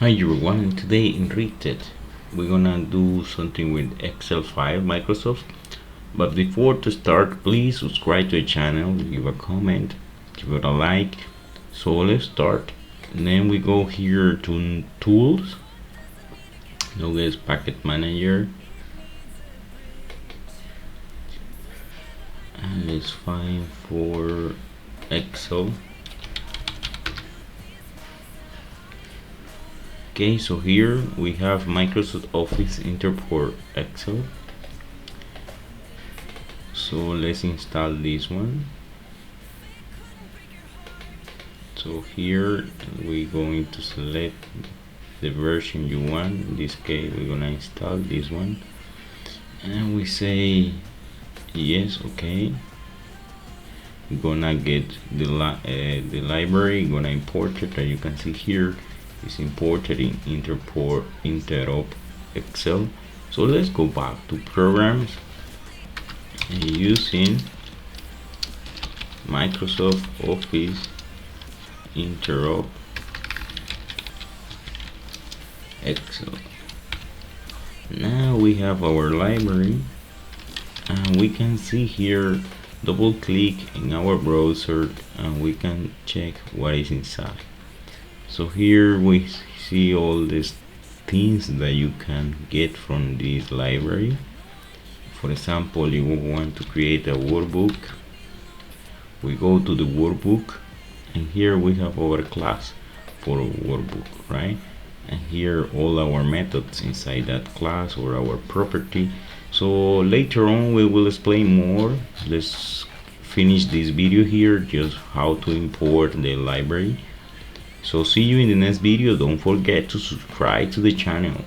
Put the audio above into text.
Hi everyone, today in RITEC we're gonna do something with Excel 5 Microsoft. But before to start, please subscribe to the channel, leave a comment, give it a like. So let's start. And then we go here to tools. Now guys, packet manager. And let's find for Excel. Okay, so here we have Microsoft Office Import Excel. So let's install this one. So here we're going to select the version you want. In this case we're gonna install this one, and we say yes, okay. We're gonna get the library, gonna import it. As you can see here, it's imported in Interop Excel. So let's go back to programs and using Microsoft Office Interop Excel. Now we have our library, and we can see here, double click in our browser and we can check what is inside. So here we see all these things that you can get from this library. For example, you want to create a workbook, we go to the workbook, and here we have our class for a workbook, right? And here all our methods inside that class or our property. So later on we will explain more. Let's finish this video here, just how to import the library. So see you in the next video. Don't forget to subscribe to the channel.